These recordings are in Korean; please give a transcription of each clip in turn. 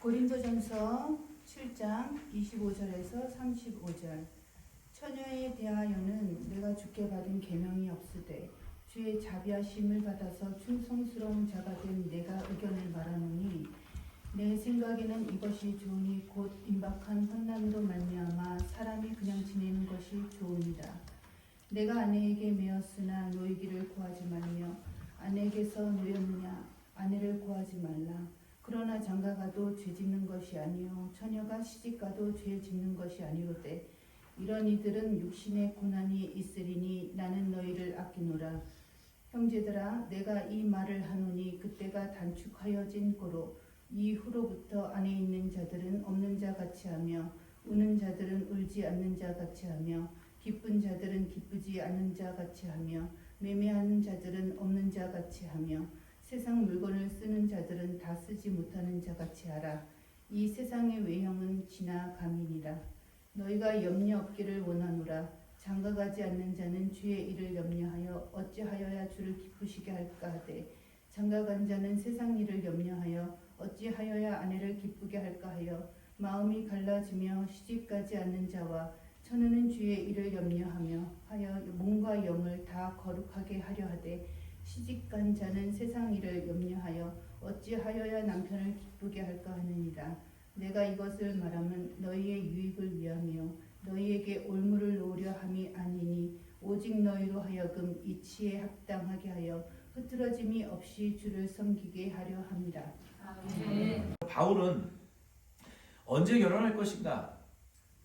고린도전서 7장 25절에서 35절. 처녀에 대하여는 내가 주께 받은 계명이 없으되 주의 자비하심을 받아서 충성스러운 자가 된 내가 의견을 말하노니 내 생각에는 이것이 좋으니 곧 임박한 환난으로 말미암아 사람이 그냥 지내는 것이 좋으니라. 내가 아내에게 매었으나 노이기를 구하지 말며 아내에게서 노였느냐 아내를 구하지 말라. 그러나 장가가도 죄 짓는 것이 아니요 처녀가 시집가도 죄 짓는 것이 아니로되 이런 이들은 육신의 고난이 있으리니 나는 너희를 아끼노라. 형제들아 내가 이 말을 하노니 그때가 단축하여진 고로 이후로부터 안에 있는 자들은 없는 자 같이 하며 우는 자들은 울지 않는 자 같이 하며 기쁜 자들은 기쁘지 않는 자 같이 하며 매매하는 자들은 없는 자 같이 하며 세상 물건을 쓰는 자들은 다 쓰지 못하는 자 같이 하라. 이 세상의 외형은 지나감이니라. 너희가 염려 없기를 원하노라. 장가가지 않는 자는 주의 일을 염려하여 어찌하여야 주를 기쁘시게 할까 하되 장가간 자는 세상 일을 염려하여 어찌하여야 아내를 기쁘게 할까 하여 마음이 갈라지며 시집가지 않는 자와 처녀는 주의 일을 염려하며 하여 몸과 영을 다 거룩하게 하려 하되 시집간 자는 세상 일을 염려하여 어찌하여야 남편을 기쁘게 할까 하느니라. 내가 이것을 말하면 너희의 유익을 위하며 너희에게 올무를 놓으려 함이 아니니 오직 너희로 하여금 이치에 합당하게 하여 흐트러짐이 없이 주를 섬기게 하려 함이라. 아멘. 바울은 언제 결혼할 것인가?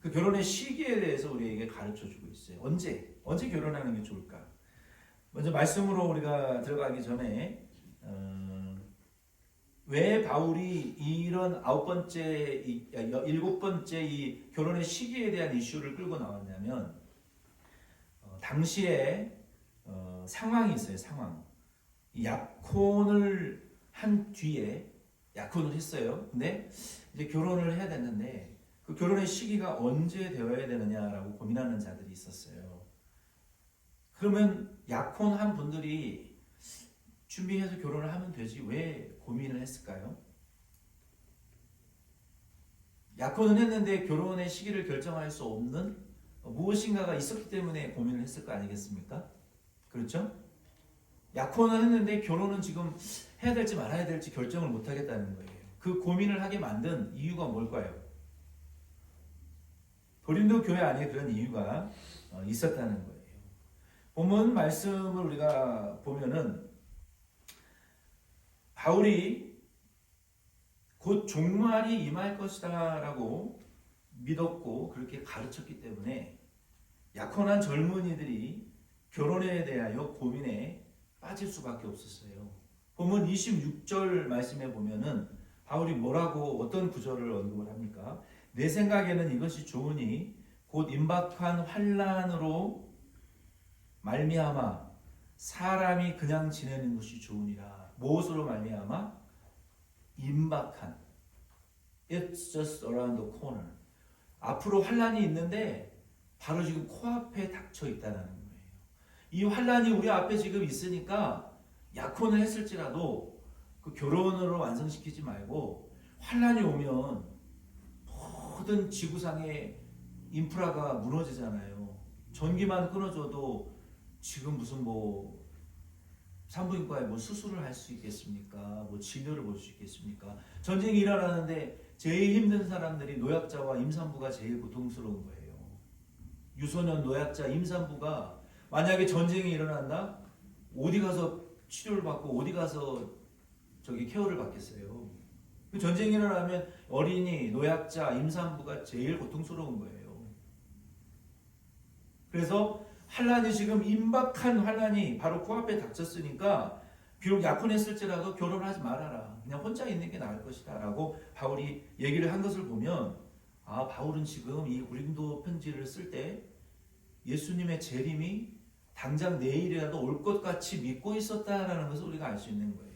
그 결혼의 시기에 대해서 우리에게 가르쳐주고 있어요. 언제 결혼하는 게 좋을까? 먼저 말씀으로 우리가 들어가기 전에 왜 바울이 이런 일곱 번째 이 결혼의 시기에 대한 이슈를 끌고 나왔냐면 당시에 상황이 있어요. 상황. 약혼을 한 뒤에 약혼을 했어요. 근데 이제 결혼을 해야 됐는데 그 결혼의 시기가 언제 되어야 되느냐라고 고민하는 자들이 있었어요. 그러면 약혼한 분들이 준비해서 결혼을 하면 되지 왜 고민을 했을까요? 약혼을 했는데 결혼의 시기를 결정할 수 없는 무엇인가가 있었기 때문에 고민을 했을 거 아니겠습니까? 그렇죠? 약혼을 했는데 결혼은 지금 해야 될지 말아야 될지 결정을 못 하겠다는 거예요. 그 고민을 하게 만든 이유가 뭘까요? 고린도 교회 안에 그런 이유가 있었다는 거예요. 본문 말씀을 우리가 보면은 바울이 곧 종말이 임할 것이다 라고 믿었고 그렇게 가르쳤기 때문에 약혼한 젊은이들이 결혼에 대하여 고민에 빠질 수밖에 없었어요. 본문 26절 말씀에 보면은 바울이 뭐라고 어떤 구절을 언급을 합니까? 내 생각에는 이것이 좋으니 곧 임박한 환난으로 말미암아 사람이 그냥 지내는 것이 좋으니라. 무엇으로 말미암아? 임박한. It's just around the corner. 앞으로 환난이 있는데 바로 지금 코앞에 닥쳐 있다는 거예요. 이 환난이 우리 앞에 지금 있으니까 약혼을 했을지라도 그 결혼으로 완성시키지 말고 환난이 오면 모든 지구상의 인프라가 무너지잖아요. 전기만 끊어져도 지금 무슨 산부인과에 수술을 할 수 있겠습니까? 진료를 볼 수 있겠습니까? 전쟁이 일어나는데 제일 힘든 사람들이 노약자와 임산부가 제일 고통스러운 거예요. 유소년, 노약자, 임산부가 만약에 전쟁이 일어난다? 어디 가서 치료를 받고 어디 가서 케어를 받겠어요? 전쟁이 일어나면 어린이, 노약자, 임산부가 제일 고통스러운 거예요. 그래서 환란이 지금 임박한 환란이 바로 코앞에 닥쳤으니까 비록 약혼했을지라도 결혼하지 말아라. 그냥 혼자 있는 게 나을 것이다 라고 바울이 얘기를 한 것을 보면 바울은 지금 이 고린도 편지를 쓸 때 예수님의 재림이 당장 내일이라도 올 것 같이 믿고 있었다라는 것을 우리가 알 수 있는 거예요.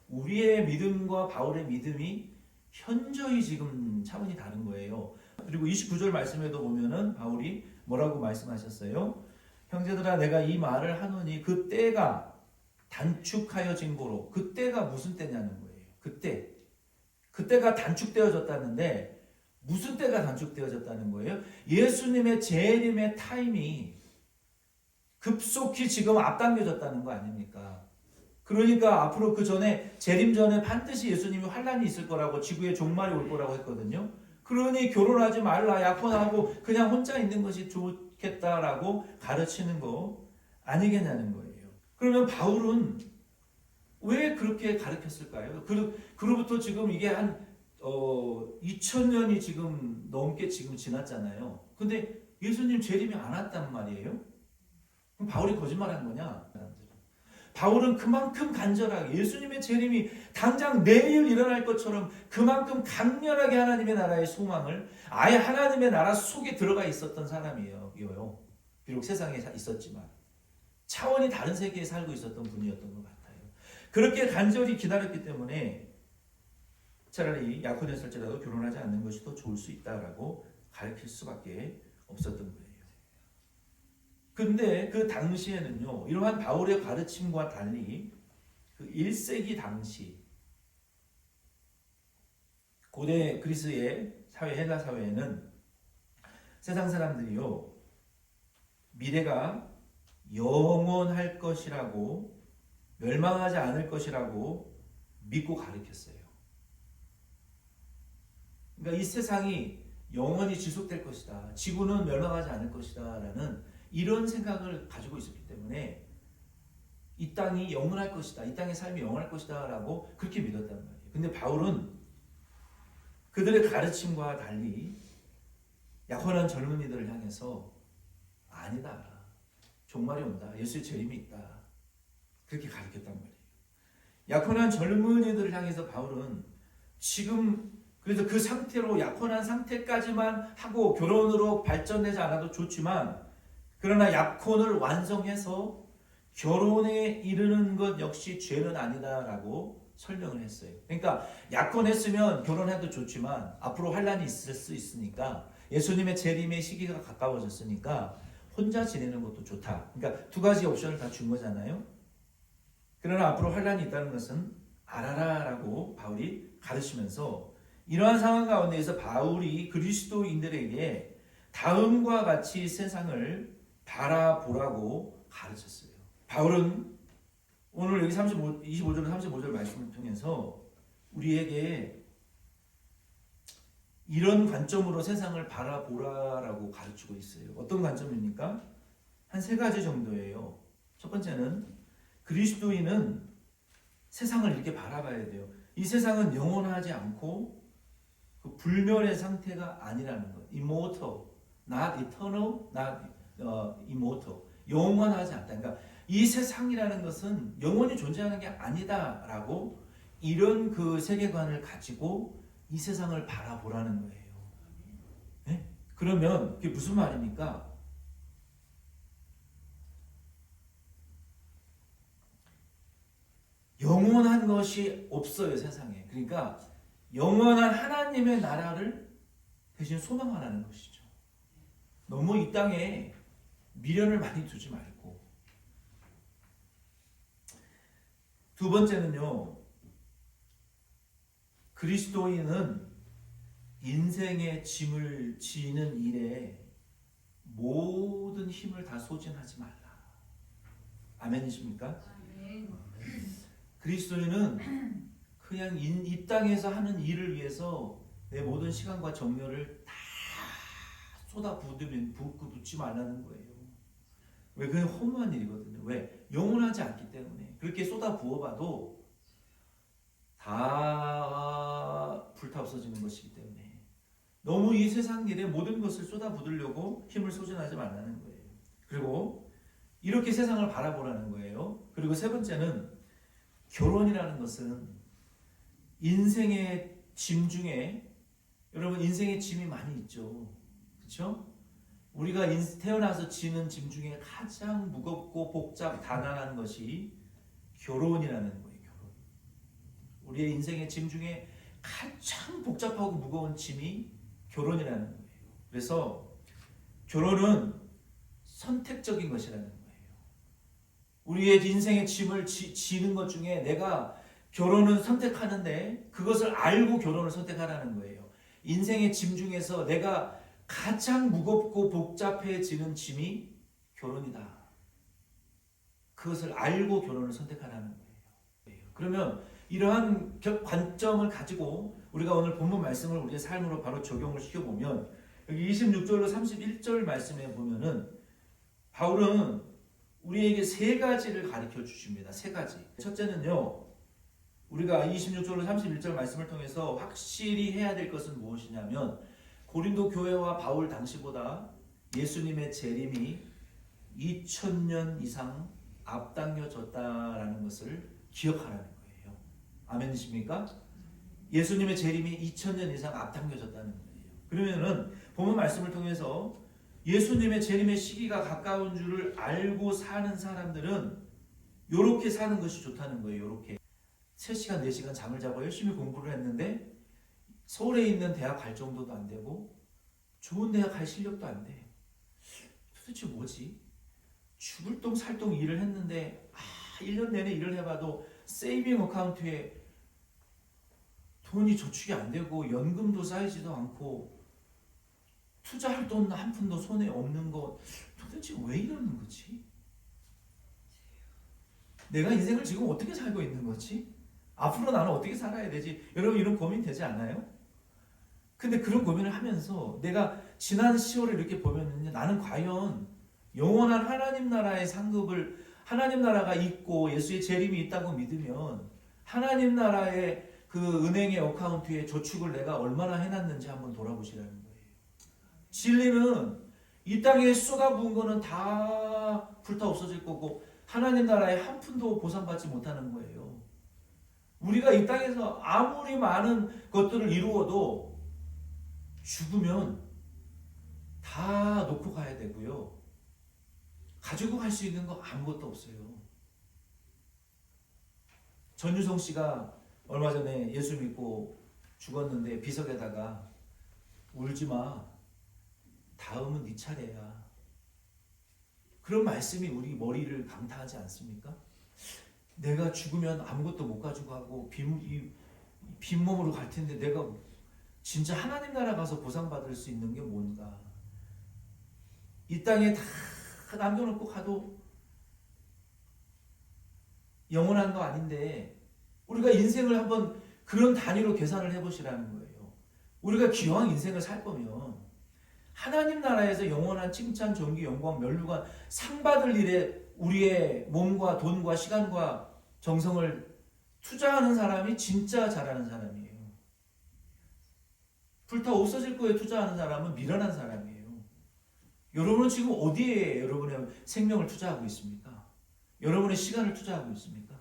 우리의 믿음과 바울의 믿음이 현저히 지금 차원이 다른 거예요. 그리고 29절 말씀에도 보면은 바울이 뭐라고 말씀하셨어요? 형제들아 내가 이 말을 하노니 그 때가 단축하여진 고로. 그 때가 무슨 때냐는 거예요. 그때가 단축되어졌다는데 무슨 때가 단축되어졌다는 거예요? 예수님의 재림의 타임이 급속히 지금 앞당겨졌다는 거 아닙니까? 그러니까 앞으로 그 전에 재림 전에 반드시 예수님이 환란이 있을 거라고, 지구에 종말이 올 거라고 했거든요. 그러니 결혼하지 말라, 약혼하고 그냥 혼자 있는 것이 좋겠다라고 가르치는 거 아니겠냐는 거예요. 그러면 바울은 왜 그렇게 가르쳤을까요? 그로부터 지금 이게 한 2000년이 지금 넘게 지금 지났잖아요. 근데 예수님 재림이 안 왔단 말이에요. 그럼 바울이 거짓말한 거냐? 바울은 그만큼 간절하게 예수님의 재림이 당장 내일 일어날 것처럼 그만큼 강렬하게 하나님의 나라의 소망을, 아예 하나님의 나라 속에 들어가 있었던 사람이에요. 비록 세상에 있었지만 차원이 다른 세계에 살고 있었던 분이었던 것 같아요. 그렇게 간절히 기다렸기 때문에 차라리 약혼했을지라도 결혼하지 않는 것이 더 좋을 수 있다라고 가르칠 수밖에 없었던 거예요. 근데 그 당시에는요, 이러한 바울의 가르침과 달리 그 1세기 당시 고대 그리스의 사회, 헬라 사회에는 세상 사람들이요, 미래가 영원할 것이라고, 멸망하지 않을 것이라고 믿고 가르쳤어요. 그러니까 이 세상이 영원히 지속될 것이다, 지구는 멸망하지 않을 것이다 라는 이런 생각을 가지고 있었기 때문에 이 땅이 영원할 것이다, 이 땅의 삶이 영원할 것이다 라고 그렇게 믿었단 말이에요. 근데 바울은 그들의 가르침과 달리 약혼한 젊은이들을 향해서 아니다, 종말이 온다, 예수의 재림이 있다, 그렇게 가르쳤단 말이에요. 약혼한 젊은이들을 향해서 바울은 지금 그래서 그 상태로, 약혼한 상태까지만 하고 결혼으로 발전되지 않아도 좋지만, 그러나 약혼을 완성해서 결혼에 이르는 것 역시 죄는 아니다라고 설명을 했어요. 그러니까 약혼했으면 결혼해도 좋지만 앞으로 환란이 있을 수 있으니까, 예수님의 재림의 시기가 가까워졌으니까 혼자 지내는 것도 좋다. 그러니까 두 가지 옵션을 다 준 거잖아요. 그러나 앞으로 환란이 있다는 것은 알아라라고 바울이 가르치면서, 이러한 상황 가운데에서 바울이 그리스도인들에게 다음과 같이 세상을 바라보라고 가르쳤어요. 바울은 오늘 여기 25절 35절 말씀을 통해서 우리에게 이런 관점으로 세상을 바라보라라고 가르치고 있어요. 어떤 관점입니까? 한 세 가지 정도예요. 첫 번째는 그리스도인은 세상을 이렇게 바라봐야 돼요. 이 세상은 영원하지 않고 그 불멸의 상태가 아니라는 것. immortal, not eternal, not immortal. 영원하지 않다. 그러니까 이 세상이라는 것은 영원히 존재하는 게 아니다라고, 이런 그 세계관을 가지고 이 세상을 바라보라는 거예요. 네? 그러면 그게 무슨 말입니까? 영원한 것이 없어요, 세상에. 그러니까 영원한 하나님의 나라를 대신 소망하라는 것이죠. 너무 이 땅에 미련을 많이 두지 말고. 두 번째는요, 그리스도인은 인생의 짐을 지는 일에 모든 힘을 다 소진하지 말라. 아멘이십니까? 그리스도인은 그냥 이 땅에서 하는 일을 위해서 내 모든 시간과 정열을 다 쏟아붓지 말라는 거예요. 왜? 그게 허무한 일이거든요. 왜? 영원하지 않기 때문에. 그렇게 쏟아부어봐도 다 불타 없어지는 것이기 때문에 너무 이 세상 일에 모든 것을 쏟아붓으려고 힘을 소진하지 말라는 거예요. 그리고 이렇게 세상을 바라보라는 거예요. 그리고 세 번째는, 결혼이라는 것은 인생의 짐 중에, 여러분 인생의 짐이 많이 있죠. 그렇죠? 우리가 태어나서 지는 짐 중에 가장 무겁고 복잡 단단한 것이 결혼이라는 거예요. 결혼. 우리의 인생의 짐 중에 가장 복잡하고 무거운 짐이 결혼이라는 거예요. 그래서 결혼은 선택적인 것이라는 거예요. 우리의 인생의 짐을 지는 것 중에 내가 결혼은 선택하는데 그것을 알고 결혼을 선택하라는 거예요. 인생의 짐 중에서 내가 가장 무겁고 복잡해지는 짐이 결혼이다. 그것을 알고 결혼을 선택하라는 거예요. 그러면 이러한 관점을 가지고 우리가 오늘 본문 말씀을 우리의 삶으로 바로 적용을 시켜보면 여기 26절로 31절 말씀에 보면은 바울은 우리에게 세 가지를 가르쳐 주십니다. 세 가지. 첫째는요, 우리가 26절로 31절 말씀을 통해서 확실히 해야 될 것은 무엇이냐면 고린도 교회와 바울 당시보다 예수님의 재림이 2000년 이상 앞당겨졌다라는 것을 기억하라는 거예요. 아멘이십니까? 예수님의 재림이 2000년 이상 앞당겨졌다는 거예요. 그러면은 본문 말씀을 통해서 예수님의 재림의 시기가 가까운 줄을 알고 사는 사람들은 이렇게 사는 것이 좋다는 거예요. 이렇게 3시간 4시간 잠을 자고 열심히 공부를 했는데 서울에 있는 대학 갈 정도도 안 되고 좋은 대학 갈 실력도 안 돼. 도대체 뭐지? 죽을 똥 살똥 일을 했는데 1년 내내 일을 해봐도 세이빙 어카운트에 돈이 저축이 안 되고 연금도 쌓이지도 않고 투자할 돈 한 푼도 손에 없는 거 도대체 왜 이러는 거지? 내가 인생을 지금 어떻게 살고 있는 거지? 앞으로 나는 어떻게 살아야 되지? 여러분 이런 고민 되지 않아요? 근데 그런 고민을 하면서 내가 지난 10월에 이렇게 보면은 나는 과연 영원한 하나님 나라의 상급을 하나님 나라가 있고 예수의 재림이 있다고 믿으면 하나님 나라의 그 은행의 어카운트에 저축을 내가 얼마나 해놨는지 한번 돌아보시라는 거예요. 진리는 이 땅에 쏟아부은 거는 다 불타 없어질 거고 하나님 나라에 한 푼도 보상받지 못하는 거예요. 우리가 이 땅에서 아무리 많은 것들을 이루어도 죽으면 다 놓고 가야 되고요. 가지고 갈 수 있는 거 아무것도 없어요. 전유성 씨가 얼마 전에 예수 믿고 죽었는데 비석에다가 울지 마. 다음은 네 차례야. 그런 말씀이 우리 머리를 강타하지 않습니까? 내가 죽으면 아무것도 못 가지고 가고 빈몸으로 갈 텐데 내가 진짜 하나님 나라 가서 보상받을 수 있는 게 뭔가? 이 땅에 다 남겨놓고 가도 영원한 거 아닌데 우리가 인생을 한번 그런 단위로 계산을 해보시라는 거예요. 우리가 기왕 인생을 살 거면 하나님 나라에서 영원한 칭찬, 존귀, 영광, 면류관 상 받을 일에 우리의 몸과 돈과 시간과 정성을 투자하는 사람이 진짜 잘하는 사람이에요. 불타 없어질 거에 투자하는 사람은 미련한 사람이에요. 여러분은 지금 어디에 여러분의 생명을 투자하고 있습니까? 여러분의 시간을 투자하고 있습니까?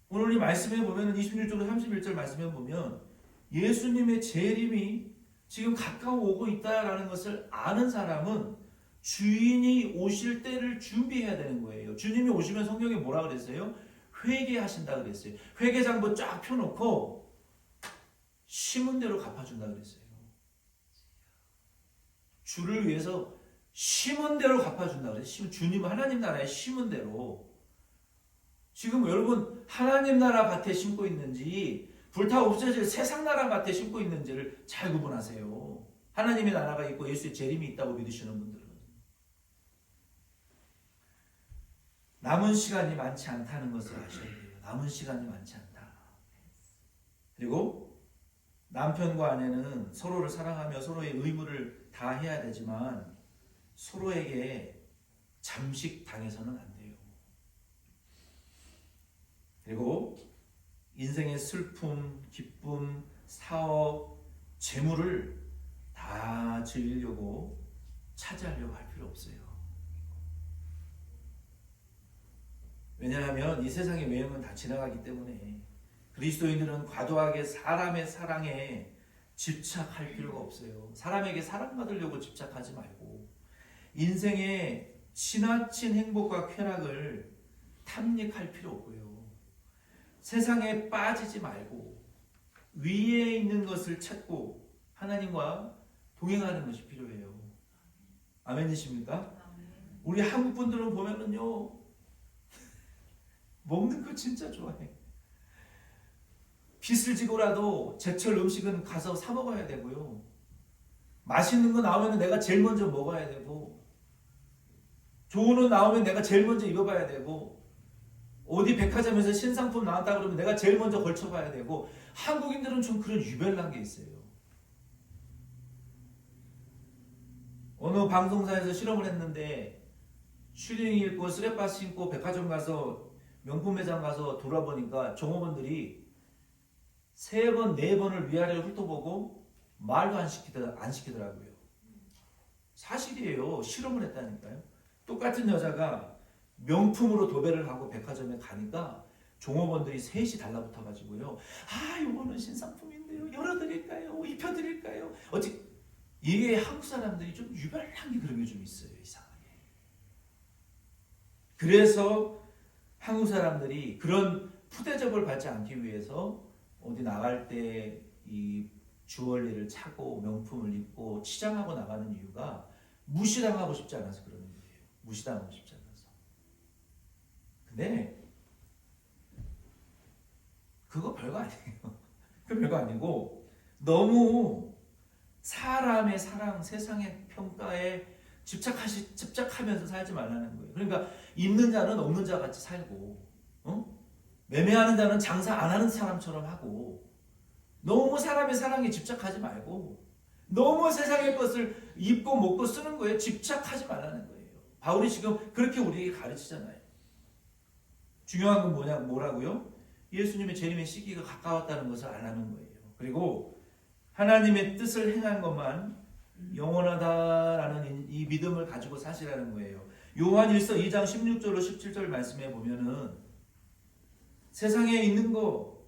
오늘 이 말씀에 보면 26절 31절 말씀에 보면 예수님의 재림이 지금 가까워 오고 있다라는 것을 아는 사람은 주인이 오실 때를 준비해야 되는 거예요. 주님이 오시면 성경에 뭐라 그랬어요? 회개하신다 그랬어요. 회개장부 쫙 펴놓고 심은 대로 갚아준다 그랬어요. 주를 위해서 심은 대로 갚아준다 그랬어요. 주님 하나님 나라에 심은 대로. 지금 여러분 하나님 나라 밭에 심고 있는지 불타 없어질 세상 나라 밭에 심고 있는지를 잘 구분하세요. 하나님의 나라가 있고 예수의 재림이 있다고 믿으시는 분들은. 남은 시간이 많지 않다는 것을 아셔야 돼요. 남은 시간이 많지 않다. 그리고 남편과 아내는 서로를 사랑하며 서로의 의무를 다해야 되지만 서로에게 잠식당해서는 안 돼요. 그리고 인생의 슬픔, 기쁨, 사업, 재물을 다 즐기려고 차지하려고 할 필요 없어요. 왜냐하면 이 세상의 외형은 다 지나가기 때문에 그리스도인들은 과도하게 사람의 사랑에 집착할 필요가 없어요. 사람에게 사랑받으려고 집착하지 말고 인생의 지나친 행복과 쾌락을 탐닉할 필요 없고요. 세상에 빠지지 말고 위에 있는 것을 찾고 하나님과 동행하는 것이 필요해요. 아멘이십니까? 우리 한국 분들은 보면은요, 먹는 거 진짜 좋아해. 빚을 지고라도 제철 음식은 가서 사 먹어야 되고요. 맛있는 거 나오면 내가 제일 먼저 먹어야 되고, 좋은 옷 나오면 내가 제일 먼저 입어봐야 되고, 어디 백화점에서 신상품 나왔다 그러면 내가 제일 먼저 걸쳐봐야 되고, 한국인들은 좀 그런 유별난 게 있어요. 어느 방송사에서 실험을 했는데 슈링 입고 쓰레빠 신고 백화점 가서 명품 매장 가서 돌아보니까 종업원들이 3번, 4번을 위아래로 훑어보고 말도 안 시키더라고요. 사실이에요. 실험을 했다니까요. 똑같은 여자가 명품으로 도배를 하고 백화점에 가니까 종업원들이 셋이 달라붙어가지고요. 아, 이거는 신상품인데요. 열어드릴까요? 입혀드릴까요? 이게 한국 사람들이 좀 유별난 게 그런 게 좀 있어요. 이상하게. 그래서 한국 사람들이 그런 푸대접을 받지 않기 위해서 어디 나갈 때 이 주얼리를 차고 명품을 입고 치장하고 나가는 이유가 무시당하고 싶지 않아서 그러는 거예요. 무시당하고 싶지 않아서. 근데 그거 별거 아니에요. 그 별거 아니고 너무 사람의 사랑, 세상의 평가에 집착하면서 살지 말라는 거예요. 그러니까 있는 자는 없는 자 같이 살고, 매매하는 자는 장사 안 하는 사람처럼 하고, 너무 사람의 사랑에 집착하지 말고, 너무 세상의 것을 입고 먹고 쓰는 거에 집착하지 말라는 거예요. 바울이 지금 그렇게 우리에게 가르치잖아요. 중요한 건 뭐라고요? 예수님의 재림의 시기가 가까웠다는 것을 알라는 거예요. 그리고 하나님의 뜻을 행한 것만 영원하다라는 이 믿음을 가지고 사시라는 거예요. 요한 1서 2장 16절로 17절 말씀에 보면은 세상에 있는 거,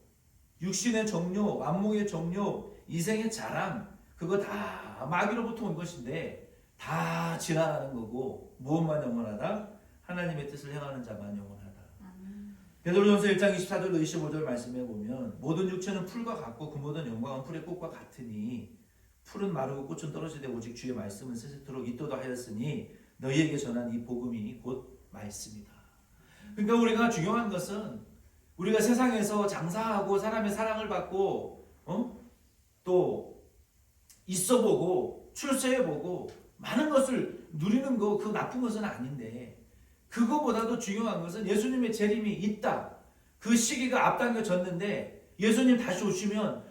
육신의 정욕, 안목의 정욕, 이생의 자랑, 그거 다 마귀로부터 온 것인데 다 지나가는 거고, 무엇만 영원하다? 하나님의 뜻을 행하는 자만 영원하다. 베드로전서 1장 24절로 25절 말씀에 보면 모든 육체는 풀과 같고 그 모든 영광은 풀의 꽃과 같으니 풀은 마르고 꽃은 떨어지되 오직 주의 말씀은 세세토록 있도다 하였으니 너희에게 전한 이 복음이 곧 말씀이다. 그러니까 우리가 중요한 것은 우리가 세상에서 장사하고 사람의 사랑을 받고 또 있어보고 출세해보고 많은 것을 누리는 거, 그 나쁜 것은 아닌데, 그거보다도 중요한 것은 예수님의 재림이 있다. 그 시기가 앞당겨졌는데 예수님 다시 오시면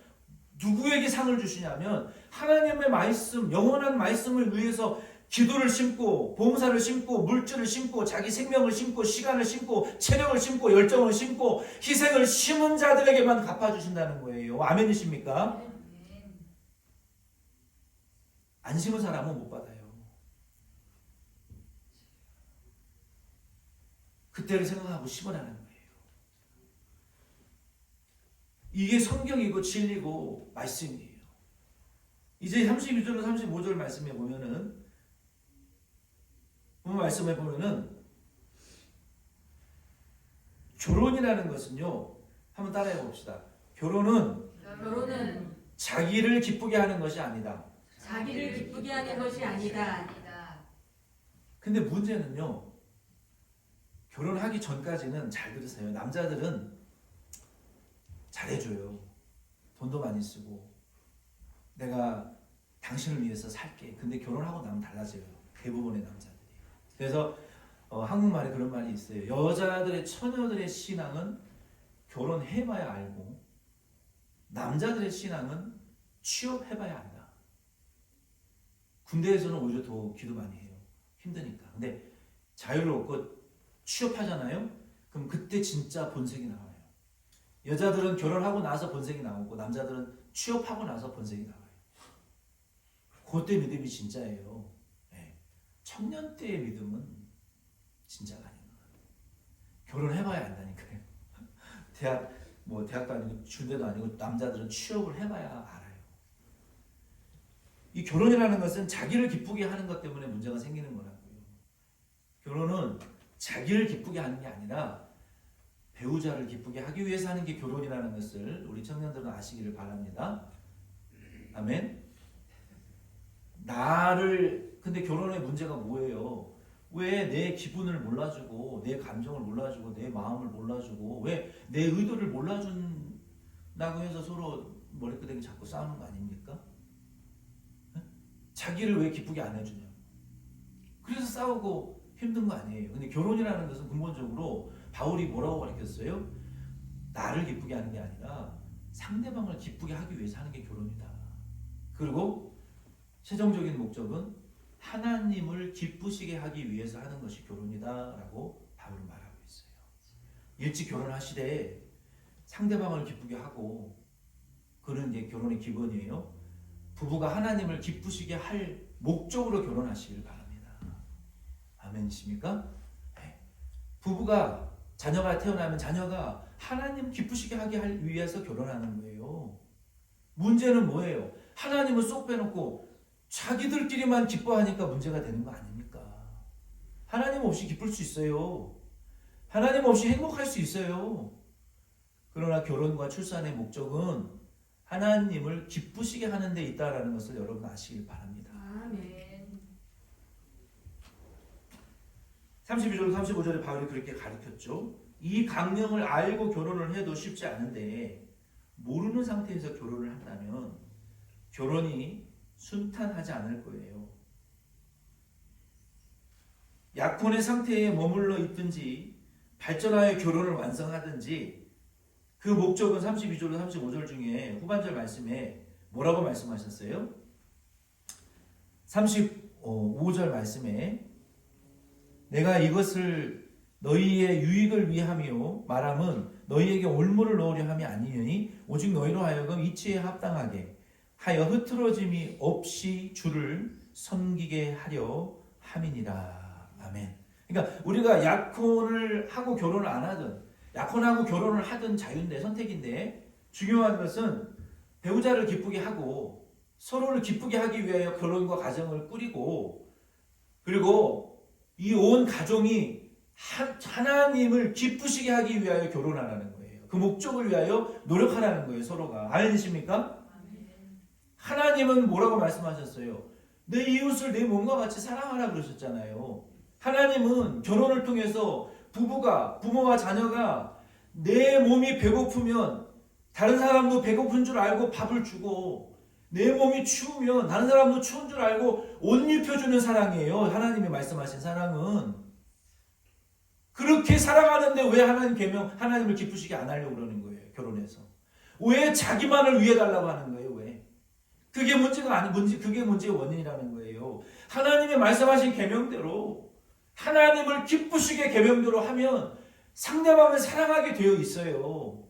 누구에게 상을 주시냐면 하나님의 말씀, 영원한 말씀을 위해서 기도를 심고 봉사를 심고 물질을 심고 자기 생명을 심고 시간을 심고 체력을 심고 열정을 심고 희생을 심은 자들에게만 갚아주신다는 거예요. 아멘이십니까? 안 심은 사람은 못 받아요. 그때를 생각하고 심으라는 거예요. 이게 성경이고 진리고 말씀이에요. 이제 32절로 35절 말씀에 보면은 결혼이라는 것은요. 한번 따라해 봅시다. 결혼은 자기를 기쁘게 하는 것이 아니다. 자기를 기쁘게 하는 것이 아니다. 근데 문제는요. 결혼하기 전까지는 잘 들으세요. 남자들은 잘해줘요. 돈도 많이 쓰고 내가 당신을 위해서 살게. 근데 결혼하고 나면 달라져요. 대부분의 남자들이. 그래서 한국말에 그런 말이 있어요. 여자들의 처녀들의 신앙은 결혼해봐야 알고 남자들의 신앙은 취업해봐야 안다. 군대에서는 오히려 더 기도 많이 해요. 힘드니까. 근데 자유를 얻고 취업하잖아요. 그럼 그때 진짜 본색이 나와요. 여자들은 결혼하고 나서 본색이 나오고 남자들은 취업하고 나서 본색이 나와요. 그때 믿음이 진짜예요. 네. 청년 때의 믿음은 진짜가 아닌 것 같아요. 결혼해봐야 안다니까요. 대학도 아니고 중대도 아니고 남자들은 취업을 해봐야 알아요. 이 결혼이라는 것은 자기를 기쁘게 하는 것 때문에 문제가 생기는 거라고요. 결혼은 자기를 기쁘게 하는 게 아니라 배우자를 기쁘게 하기 위해서 하는 게 결혼이라는 것을 우리 청년들은 아시기를 바랍니다. 아멘. 근데 결혼의 문제가 뭐예요? 왜 내 기분을 몰라주고 내 감정을 몰라주고 내 마음을 몰라주고 왜 내 의도를 몰라준다고 해서 서로 머리끄댕이 잡고 싸우는 거 아닙니까? 자기를 왜 기쁘게 안 해주냐. 그래서 싸우고 힘든 거 아니에요. 근데 결혼이라는 것은 근본적으로 바울이 뭐라고 가르쳤어요? 나를 기쁘게 하는 게 아니라 상대방을 기쁘게 하기 위해서 하는 게 결혼이다. 그리고 최종적인 목적은 하나님을 기쁘시게 하기 위해서 하는 것이 결혼이다라고 바울은 말하고 있어요. 일찍 결혼하시되 상대방을 기쁘게 하고, 그런 이제 결혼의 기본이에요. 부부가 하나님을 기쁘시게 할 목적으로 결혼하시길 바랍니다. 아멘이십니까? 네. 부부가 자녀가 태어나면 자녀가 하나님 기쁘시게 하기 위해서 결혼하는 거예요. 문제는 뭐예요? 하나님을 쏙 빼놓고 자기들끼리만 기뻐하니까 문제가 되는 거 아닙니까? 하나님 없이 기쁠 수 있어요. 하나님 없이 행복할 수 있어요. 그러나 결혼과 출산의 목적은 하나님을 기쁘시게 하는 데 있다라는 것을 여러분 아시길 바랍니다. 아멘. 32절 35절에 바울이 그렇게 가르쳤죠. 이 강령을 알고 결혼을 해도 쉽지 않은데 모르는 상태에서 결혼을 한다면 결혼이 순탄하지 않을 거예요. 약혼의 상태에 머물러 있든지 발전하여 결혼을 완성하든지 그 목적은 32절로 35절 중에 후반절 말씀에 뭐라고 말씀하셨어요? 35절 말씀에 내가 이것을 너희의 유익을 위함이요 말함은 너희에게 올무를 넣으려 함이 아니니 오직 너희로 하여금 이치에 합당하게 하여 흐트러짐이 없이 주를 섬기게 하려 함이니라. 아멘. 그러니까 우리가 약혼을 하고 결혼을 안 하든 약혼하고 결혼을 하든 자유인데 선택인데 중요한 것은 배우자를 기쁘게 하고 서로를 기쁘게 하기 위하여 결혼과 가정을 꾸리고 그리고 이 온 가정이 하나님을 기쁘시게 하기 위하여 결혼하라는 거예요. 그 목적을 위하여 노력하라는 거예요. 서로가. 아니십니까? 하나님은 뭐라고 말씀하셨어요? 내 이웃을 내 몸과 같이 사랑하라 그러셨잖아요. 하나님은 결혼을 통해서 부모와 자녀가 내 몸이 배고프면 다른 사람도 배고픈 줄 알고 밥을 주고 내 몸이 추우면 다른 사람도 추운 줄 알고 옷 입혀주는 사랑이에요. 하나님이 말씀하신 사랑은. 그렇게 사랑하는데 왜 하나님을 기쁘시게 안 하려고 그러는 거예요. 결혼해서. 왜 자기만을 위해 달라고 하는 거예요. 왜? 그게 문제가 그게 문제의 원인이라는 거예요. 하나님이 말씀하신 계명대로 하나님을 기쁘시게 계명대로 하면 상대방을 사랑하게 되어 있어요.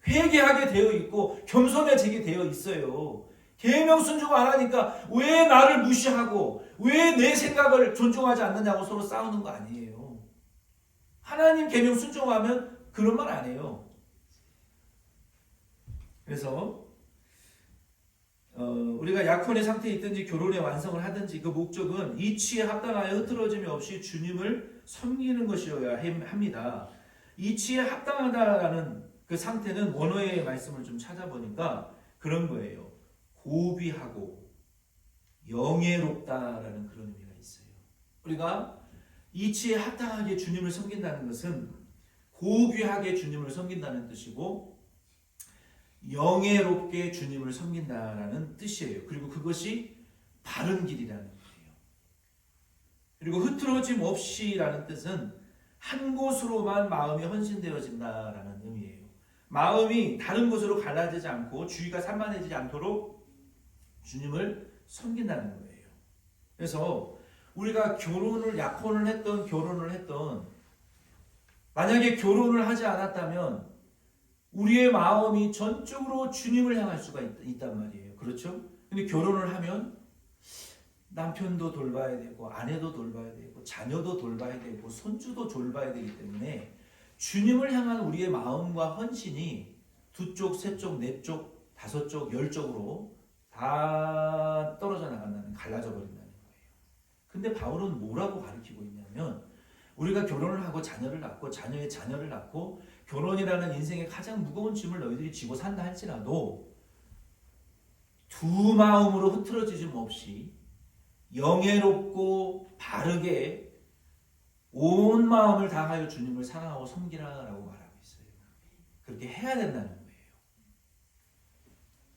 회개하게 되어 있고 겸손해지게 되어 있어요. 계명 순종 안 하니까 왜 나를 무시하고 왜 내 생각을 존중하지 않느냐고 서로 싸우는 거 아니에요. 하나님 계명 순종하면 그런 말 안 해요. 그래서 우리가 약혼의 상태에 있든지 결혼의 완성을 하든지 그 목적은 이치에 합당하여 흐트러짐이 없이 주님을 섬기는 것이어야 합니다. 이치에 합당하다라는 그 상태는 원어의 말씀을 좀 찾아보니까 그런 거예요. 고귀하고 영예롭다라는 그런 의미가 있어요. 우리가 이치에 합당하게 주님을 섬긴다는 것은 고귀하게 주님을 섬긴다는 뜻이고 영예롭게 주님을 섬긴다라는 뜻이에요. 그리고 그것이 바른 길이라는 거예요. 그리고 흐트러짐 없이라는 뜻은 한 곳으로만 마음이 헌신되어진다라는 의미예요. 마음이 다른 곳으로 갈라지지 않고 주의가 산만해지지 않도록 주님을 섬긴다는 거예요. 그래서 우리가 약혼을 했던 결혼을 했던 만약에 결혼을 하지 않았다면 우리의 마음이 전적으로 주님을 향할 수가 있단 말이에요. 그렇죠? 근데 결혼을 하면 남편도 돌봐야 되고 아내도 돌봐야 되고 자녀도 돌봐야 되고 손주도 돌봐야 되기 때문에 주님을 향한 우리의 마음과 헌신이 2쪽, 3쪽, 4쪽, 5쪽, 10쪽으로 다 떨어져 나간다는, 갈라져 버린다는 거예요. 근데 바울은 뭐라고 가르치고 있냐면 우리가 결혼을 하고 자녀를 낳고 자녀의 자녀를 낳고 결혼이라는 인생의 가장 무거운 짐을 너희들이 지고 산다 할지라도 두 마음으로 흐트러지지 없이 영예롭고 바르게 온 마음을 다하여 주님을 사랑하고 섬기라라고 말하고 있어요. 그렇게 해야 된다는 거예요.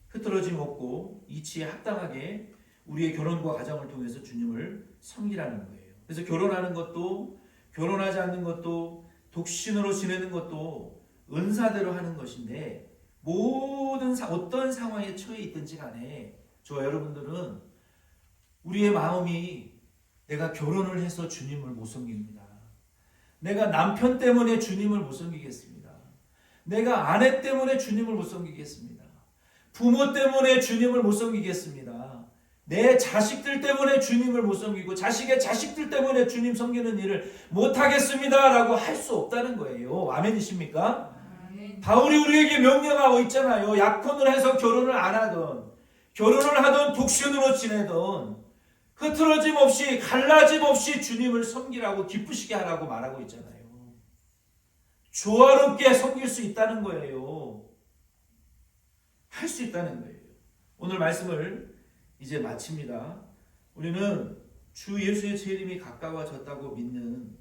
흐트러짐 없고 이치에 합당하게 우리의 결혼과 가정을 통해서 주님을 섬기라는 거예요. 그래서 결혼하는 것도 결혼하지 않는 것도 독신으로 지내는 것도 은사대로 하는 것인데 모든 어떤 상황에 처해 있든지 간에 저와 여러분들은 우리의 마음이 내가 결혼을 해서 주님을 못 섬깁니다. 내가 남편 때문에 주님을 못 섬기겠습니다. 내가 아내 때문에 주님을 못 섬기겠습니다. 부모 때문에 주님을 못 섬기겠습니다. 내 자식들 때문에 주님을 못 섬기고 자식의 자식들 때문에 주님 섬기는 일을 못하겠습니다 라고 할 수 없다는 거예요. 아멘이십니까? 바울이 우리에게 명령하고 있잖아요. 약혼을 해서 결혼을 안 하던, 결혼을 하던 독신으로 지내던, 흐트러짐 없이 갈라짐 없이 주님을 섬기라고 기쁘시게 하라고 말하고 있잖아요. 조화롭게 섬길 수 있다는 거예요. 할 수 있다는 거예요. 오늘 말씀을 이제 마칩니다. 우리는 주 예수의 재림이 가까워졌다고 믿는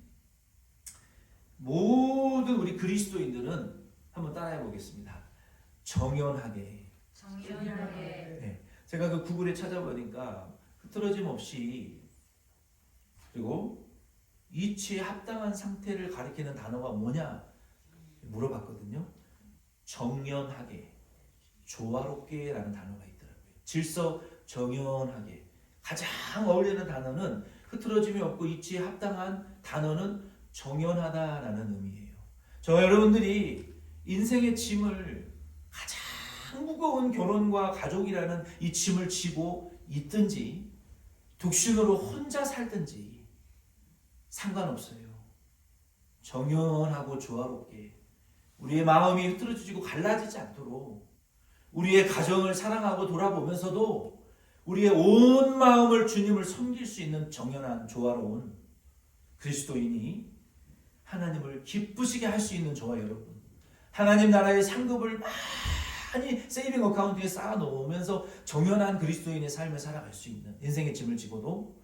모든 우리 그리스도인들은 한번 따라해 보겠습니다. 정연하게. 정연하게. 제가 그 구글에 찾아보니까 흐트러짐 없이 그리고 이치에 합당한 상태를 가리키는 단어가 뭐냐 물어봤거든요. 정연하게, 조화롭게 라는 단어가 있더라고요. 질서 정연하게. 가장 어울리는 단어는 흐트러짐이 없고 이치에 합당한 단어는 정연하다라는 의미예요. 저와 여러분들이 인생의 짐을 가장 무거운 결혼과 가족이라는 이 짐을 지고 있든지 독신으로 혼자 살든지 상관없어요. 정연하고 조화롭게 우리의 마음이 흐트러지고 갈라지지 않도록 우리의 가정을 사랑하고 돌아보면서도 우리의 온 마음을 주님을 섬길 수 있는 정연한 조화로운 그리스도인이 하나님을 기쁘시게 할 수 있는 저와 여러분, 하나님 나라의 상급을 많이 세이빙 어카운트에 쌓아놓으면서 정연한 그리스도인의 삶을 살아갈 수 있는 인생의 짐을 지고도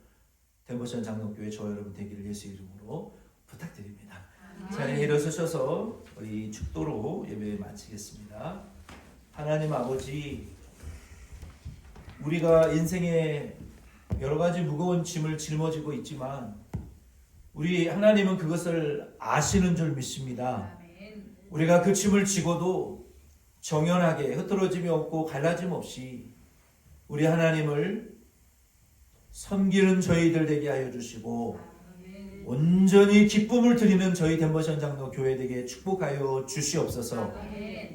덴버션 장로교회 저와 여러분 되기를 예수 이름으로 부탁드립니다. 자리에 일어서셔서 우리 축도로 예배 마치겠습니다. 하나님 아버지, 우리가 인생에 여러 가지 무거운 짐을 짊어지고 있지만 우리 하나님은 그것을 아시는 줄 믿습니다. 우리가 그 짐을 지고도 정연하게 흐트러짐이 없고 갈라짐 없이 우리 하나님을 섬기는 저희들 되게 하여 주시고 온전히 기쁨을 드리는 저희 덴버션 장로 교회 되게 축복하여 주시옵소서.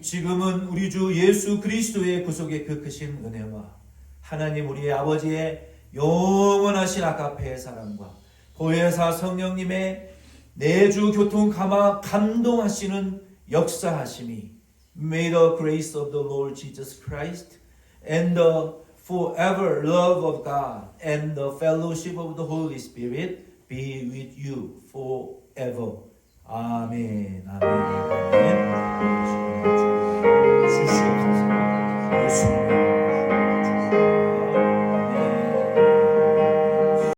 지금은 우리 주 예수 그리스도의 구속의 그 크신 은혜와 하나님 우리의 아버지의 영원하신 아가페의 사랑과 보혜사 성령님의 내주 교통 감동하시는 역사하심이 May the grace of the Lord Jesus Christ and the forever love of God and the fellowship of the Holy Spirit be with you forever. 아멘. 아멘.